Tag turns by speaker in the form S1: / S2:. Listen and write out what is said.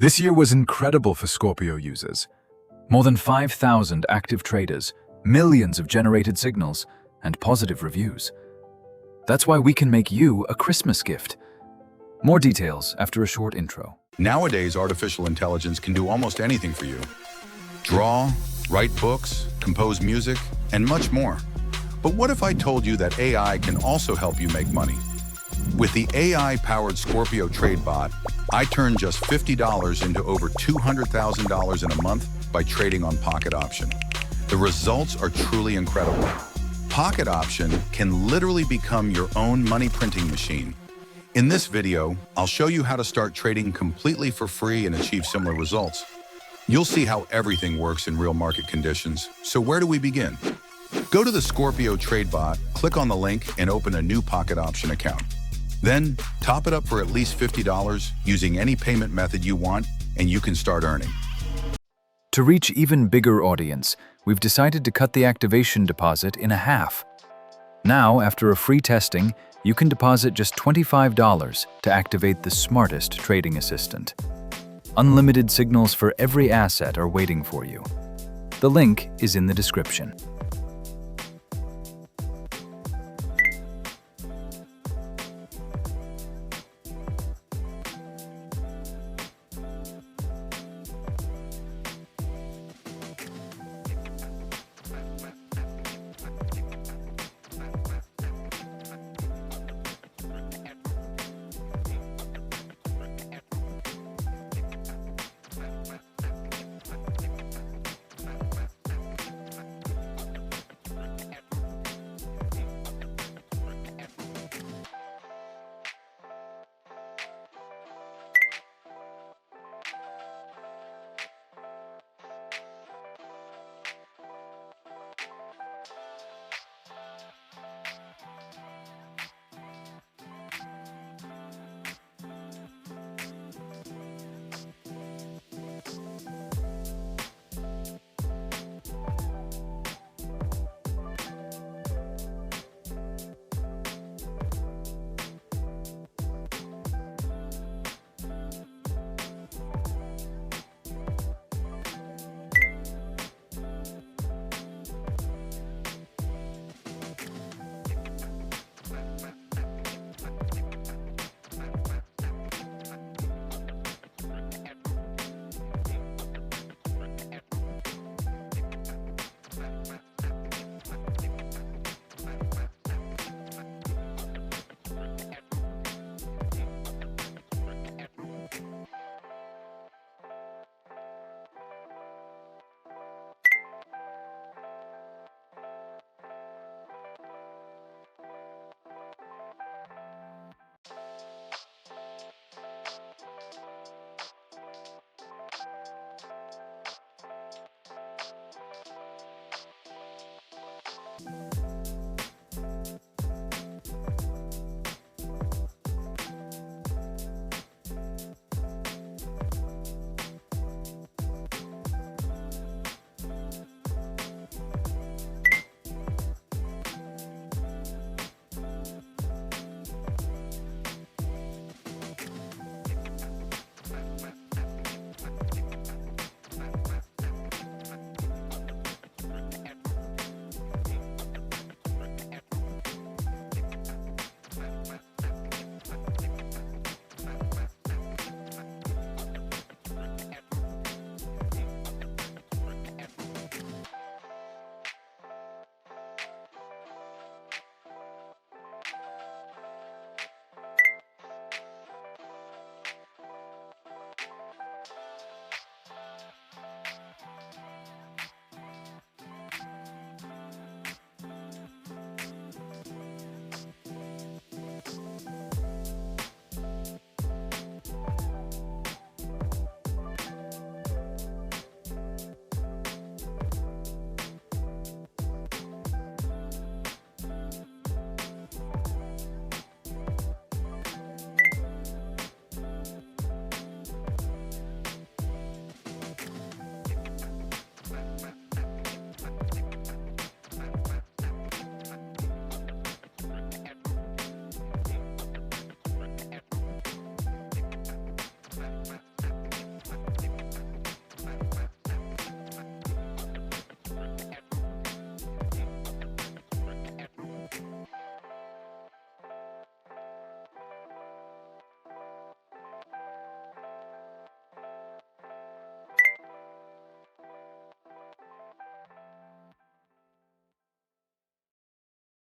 S1: This year was incredible for Scorpio users. More than 5,000 active traders, millions of generated signals, and positive reviews. That's why we can make you a Christmas gift. More details after a short intro.
S2: Nowadays, artificial intelligence can do almost anything for you. Draw, write books, compose music, and much more. But what if I told you that AI can also help you make money? With the AI-powered Scorpio trade bot, I turn just $50 into over $200,000 in a month by trading on pocketoption. The results are truly incredible. Pocketoption can literally become your own money printing machine. In this video, I'll show you how to start trading completely for free and achieve similar results. You'll see how everything works in real market conditions. So where do we begin? Go to the Scorpio trade bot, click on the link, and open a new pocketoption account. Then, top it up for at least $50 using any payment method you want, and you can start earning.
S1: To reach even bigger audience, we've decided to cut the activation deposit in half. Now, after a free testing, you can deposit just $25 to activate the smartest trading assistant. Unlimited signals for every asset are waiting for you. The link is in the description.